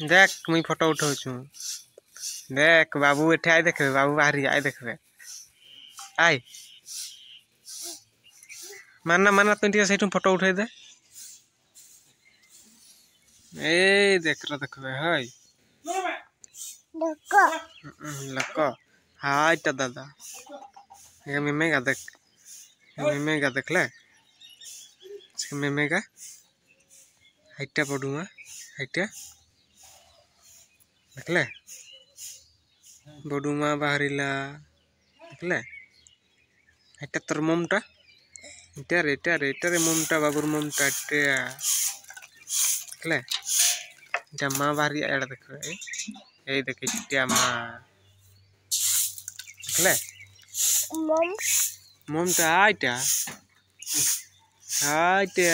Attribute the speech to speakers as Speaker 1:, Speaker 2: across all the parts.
Speaker 1: देख मुई फोटो उठाऊ देख बाबू एठे आए देखबे बाबू बाहरी आए देखबे आय मानना मानना तुम टे से फोटो उठे दे ए देख रो देखबे हई लक हाय ता दादा ये मेमेगा देख मेमेगा देखले इसके मेमेगा हाइटा पडुमा हाइटा देखले बडुमा बाहरिला देखले हाइटा तोर ममटा इटारे ममटा बाबुर ममटा देखले इटा माँ बाहरी एड़ देखबे ए देख इटा माँ देखले ममटा आइटा आइटा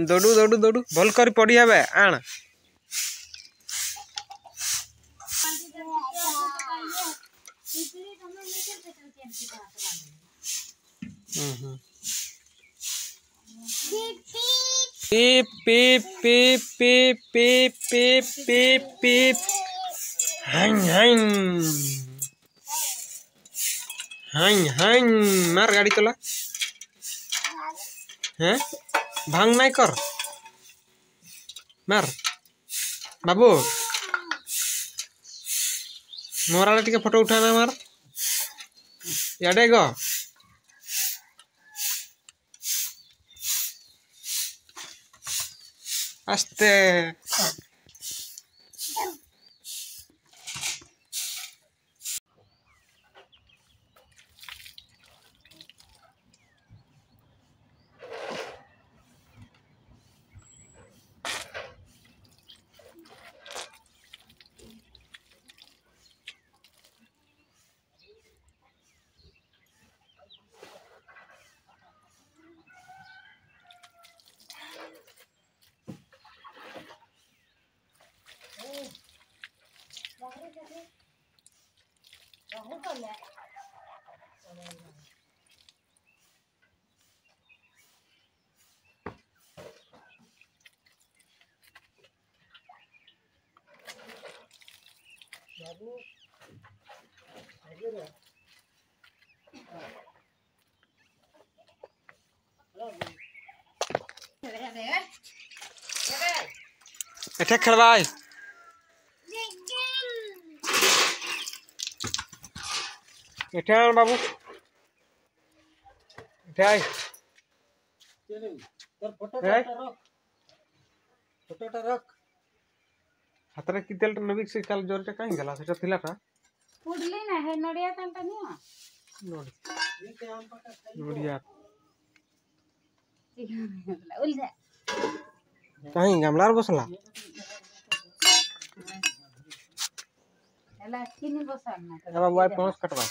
Speaker 1: दौड़ू दौड़ू दौड़ू भल कर पड़ी हबे आण पीप पीप पीप पीप पीप पीप पीप पीप हंग हंग हंग हंग मार गाड़ी चला हैं भांग नहीं कर मार बाबू मोरा टे फोटो उठाना मार याडे गो आस्ते एठे खेलवाई एठे आन बाबू एठे आई फोटोटा रख हातरे की तेल नबी से काल जोर टा काहे गला सेटा थिला ता पुडली ना हे नडिया तांटा निया नडिया उलझा काहे गमलार बसला एला किनी बसना अब वाई पहुंच कटवा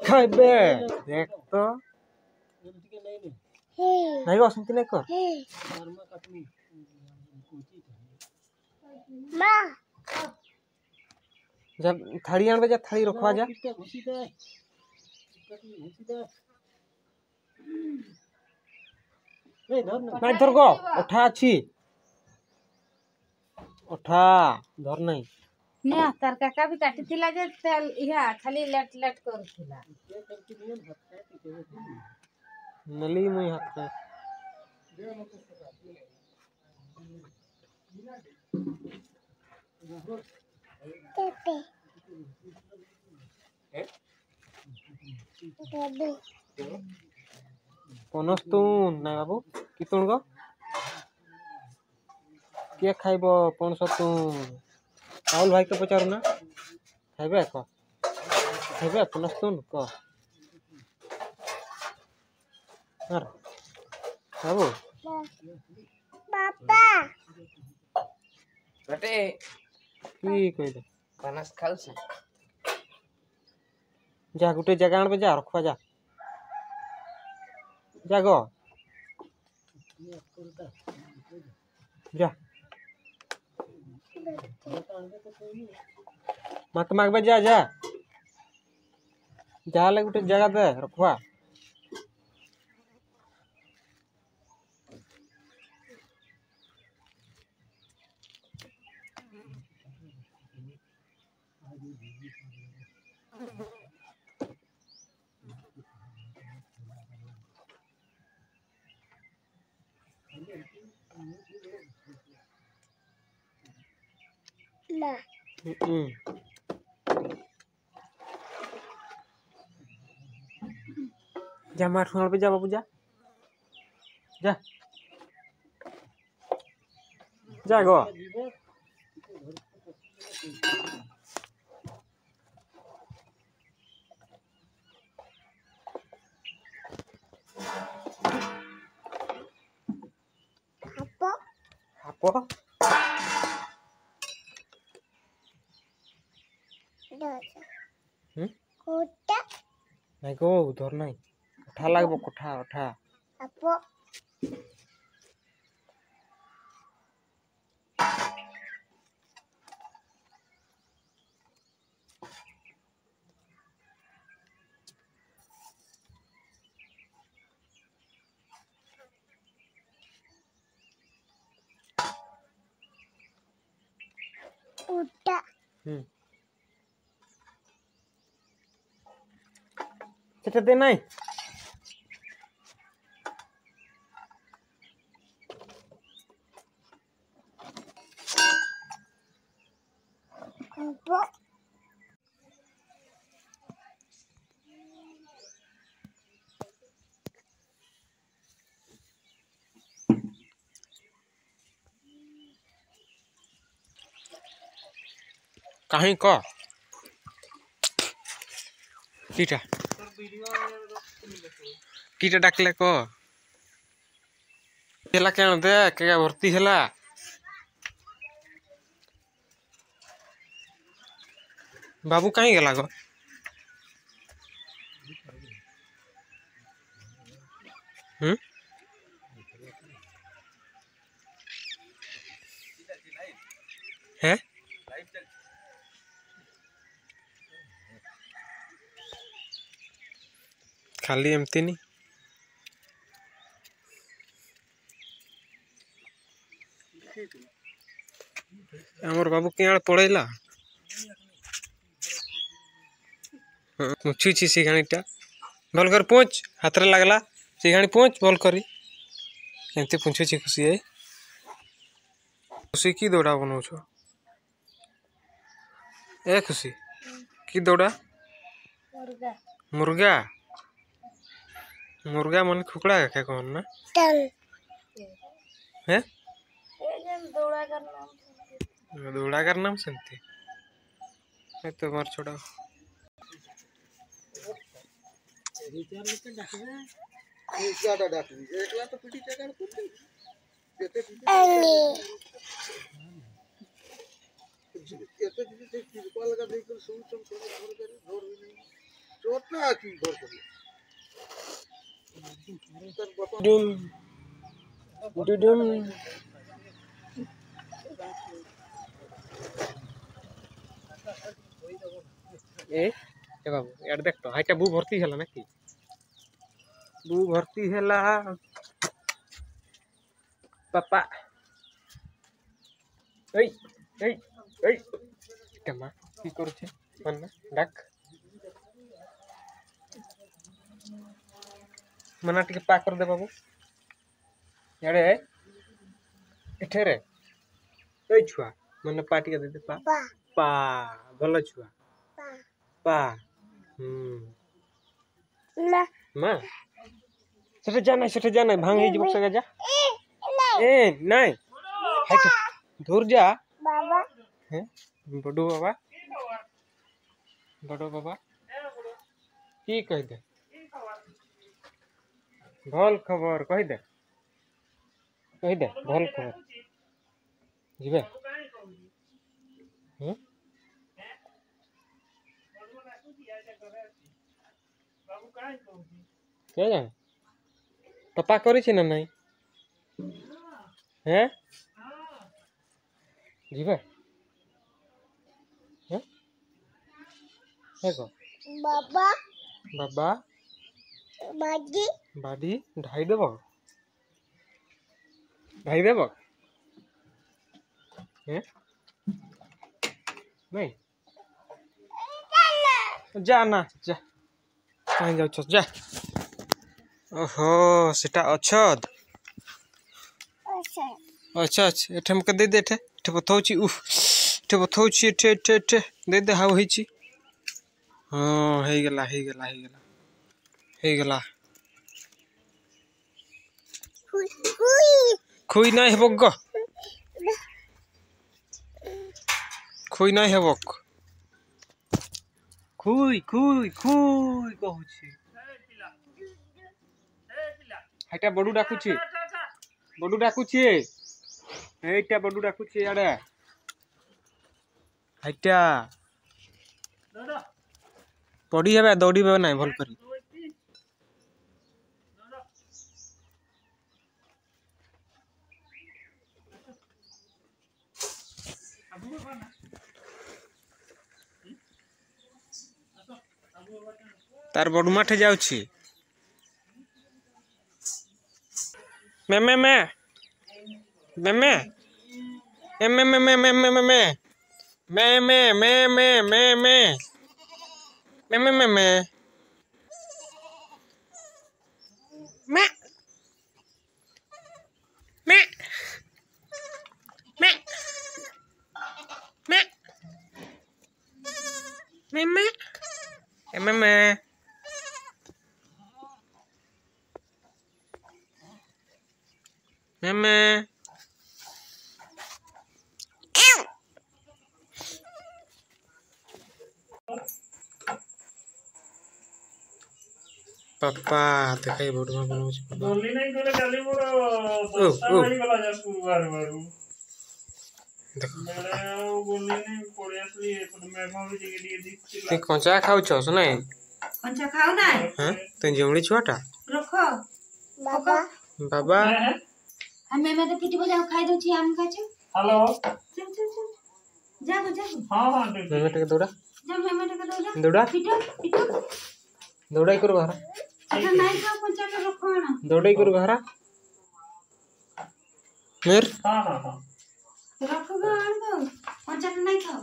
Speaker 1: खाबे देख तो नहीं बस नहीं कर मां जब थाली आन बजा थाली रखवा जा नहीं धर गो उठा छी उठा धर नहीं ने तार काका भी काटी थिला जे तेल इहा खाली लेट लेट करथिला नली मुई हाथ पनस्तुन ना बाबू कितुन गो के खाइबो पनस्तुन राहुल भाई के पचारू ना खाइबे को खाइबे पनस्तुन को यार बाबू पापा बेटे की कह दे पनस खाउ से जा गुटे जगह आन जा रखवा जा जागो जा मत मांगबे जा जा जा ले गुटे जगह दे रखवा
Speaker 2: ला
Speaker 1: जा मार सुनार पे जा बाबू जा जा जा गो
Speaker 2: apa
Speaker 1: apa
Speaker 2: kota
Speaker 1: নাই গো ধর নাই কোঠা লাগবো কোঠা ওঠা
Speaker 2: apa udah
Speaker 1: সেটা দে নাই
Speaker 2: apa
Speaker 1: कहीं क कीटा कीटा डाकले क हेला क्या दे क्या भर्ती हेला बाबू कहीं गला गो है खाली एमती नहीं आमर बाबू क्या पड़ेला मुछी छी सिघाणीटा भल कर पूछ हाथ रे लगला सिघाणी पूछ भल करी एमती पूछे छी खुशी है खुशी की दौड़ा बनाऊ छो ए खुशी की दौड़ा
Speaker 2: मुर्गा
Speaker 1: मुर्गा मुर्गा मन खुकड़ा क्या कौन ना
Speaker 2: टल
Speaker 1: है
Speaker 2: दौड़ा
Speaker 1: दौड़ा कर नाम सुनते है तो मार छोड़ा ए बाबू यार देख तो हाइटा बू भर्ती हैला नाकि बू भर्ती हैला पापा এই এই এই কেমা কি করছে মান্না ডাক मना टिके पा कर दे बाबू यारे एठे रे ए छुआ मने पा टिके दे दे पा
Speaker 2: पा
Speaker 1: पा भलो छुआ
Speaker 2: पा
Speaker 1: पा
Speaker 2: ला
Speaker 1: मां सेठे जाना भांग हे जीवक सगा जा ए नहीं हाइट दूर जा
Speaker 2: बाबा
Speaker 1: हैं बड़ो बाबा की कह दे भल खबर कह दे भल खबर जीवे क्या जाने पापा करी ना नहीं हैं जीवे हैं है को
Speaker 2: बाबा
Speaker 1: बाबा
Speaker 2: बाजी
Speaker 1: बाडी ढाई देव हैं नहीं जा ना जा कहीं जाऊ जा ओहो सेटा अछद अच्छा अच्छा एठे हमके दे दे एठे बथौची उफ एठे बथौची एठे एठे एठे दे दे हाउ होईची हां हे गेला खुई नहीं हेबक ग खुई नहीं हेबक खुई खुई खुई कहूची हेटा बडू डाकुची एटा बडू डाकुची आडे हेटा पड़ी हेबे दौड़ी बे नहीं भल करी तार बडू माठे जाउची मैं मैं मैं मैं मैं मैं मैं मैं मैं मैं मैं मैं मैं मैं मैं पापा देखाई बोर्ड में बनाउछ
Speaker 3: बोली नहीं करे काली मोर 10टा बारी गला जा गुरुवार बारू
Speaker 1: देखो
Speaker 3: मेरे बोली नहीं पड़े असली एपट में भाभी जी के लिए दिखती
Speaker 1: ते कंचा खाउछ नै
Speaker 4: कंचा खाओ ना
Speaker 1: हां ते जेवणी छुआटा
Speaker 4: रखो
Speaker 2: बाबा
Speaker 1: बाबा
Speaker 4: हमें मैं तो पिटी बजाओ खाई दो छी आम खाचे
Speaker 3: हेलो
Speaker 4: चल चल चल जाओ
Speaker 3: हां हां ठीक
Speaker 1: मैं के दौड़ा
Speaker 4: जा मैं टका दो जा
Speaker 1: दौड़ा
Speaker 4: पिटो
Speaker 1: दौड़ाई करू घरा
Speaker 4: अच्छा नहीं खाओ कंचा तो रखो ना
Speaker 1: दौड़ाई करू घरा मेर
Speaker 3: हां हां हां
Speaker 4: रखो गो आन दो कंचा तो नहीं खाओ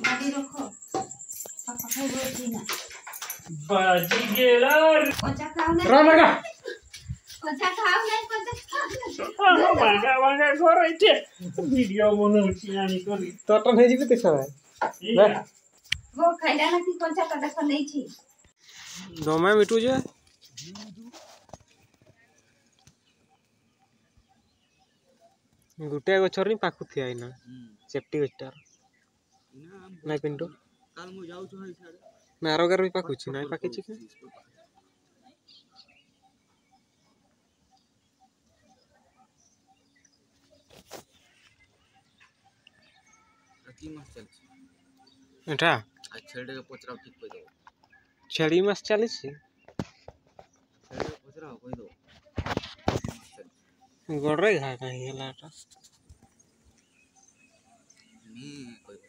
Speaker 4: बाकी रखो पापा खाई दो छी ना
Speaker 3: बाजी गेला
Speaker 4: कंचा खाओ ना
Speaker 1: रामगा
Speaker 4: कंचा खाओ नहीं कंचा
Speaker 3: हां मांगा घर इथे वीडियो बनाउची आनी करी
Speaker 1: तोटन हे जिबे ते सब
Speaker 4: वो खाइला ना कि कंचा तो देखो नहीं छी
Speaker 1: दमे मिटू जे गुटे गछर नि पाखु थिया इना सेफ्टी गछटार नाही पिंटू
Speaker 5: काल मु जाऊ छु हई साडे
Speaker 1: मैं आरोगर भी पाखु छी नाही पाके छी के
Speaker 5: की मास चल
Speaker 1: एटा
Speaker 5: आ छेड़े के पोचरा ठीक कइ दो
Speaker 1: छेड़ी मास चली छी
Speaker 5: छेड़े के पोचरा कइ दो
Speaker 1: गोड़रे घा कहीं गेलाटा
Speaker 5: मी कइ दो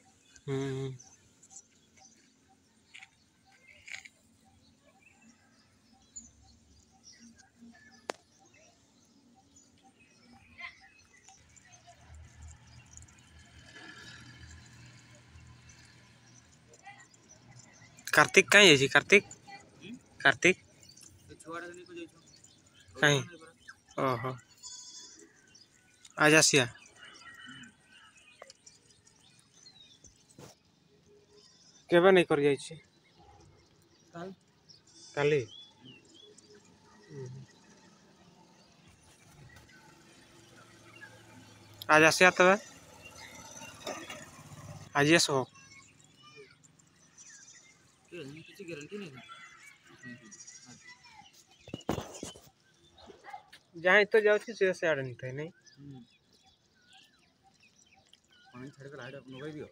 Speaker 1: कार्तिक कहीं है जी कार्तिक कार्तिक
Speaker 5: छुआड़ा नहीं को जाई छु
Speaker 1: कहीं ओहो आज आसिया केबे नहीं कर जाई छी
Speaker 5: काल
Speaker 1: काली आज आसिया तबे आज आसो
Speaker 5: के किसी गारंटी नहीं
Speaker 1: जहाँ तो जाऊ छी से आड़े नहीं थे नहीं
Speaker 5: पानी छड़ के लाइट अपन गई दियो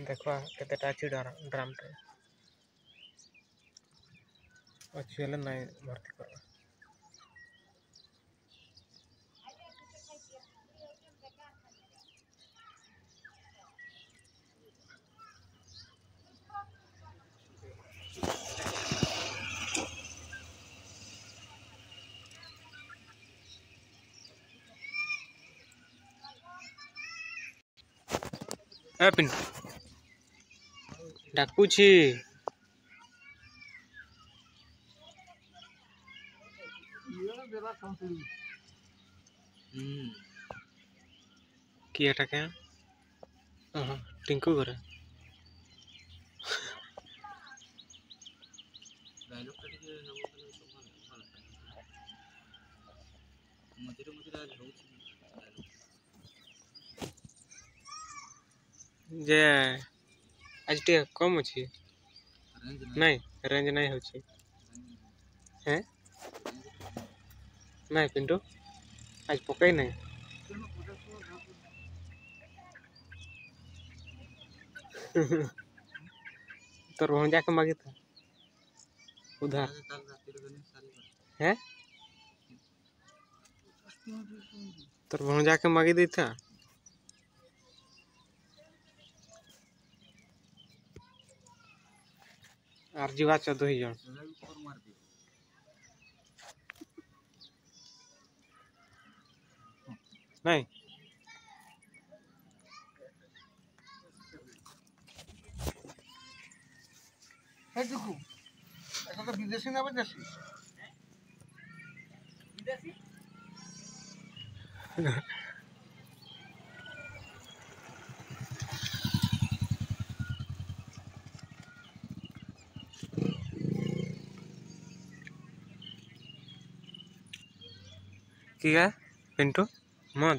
Speaker 1: देखो केते टाची ड्राम पे अच्छी वाला नहीं भर्ती करवा पिन ডাকুছি কি এটা কেন টিঙ্কু করে
Speaker 5: ডায়লগটা টিকে নেব কলে তো ভালো ভালো মজিরে মজিরে আজ হচ্ছে ডায়লগ
Speaker 1: যে আজ টিকে কম ଅଛି
Speaker 5: রেঞ্জ
Speaker 1: ନାଇଁ ରେଞ୍ଜ ନାଇଁ ହେଉଛି ହେଁ ନାଇଁ ପିଣ୍ଟୁ ଆଜି ପକାଇ ନାହିଁ তোর ভঞ্জাকে মাগিতা উধার
Speaker 5: কাল রাতের গনে সারিবা
Speaker 1: হ্যাঁ তোর ভঞ্জাকে মাগি দিতা আর ଯିବା 14 জন
Speaker 5: সেলাই উপর মার দিও
Speaker 1: ନାଇଁ
Speaker 6: हे देखो ऐसा तो विदेशी ना विदेशी
Speaker 1: কি গা পিন্টু মদ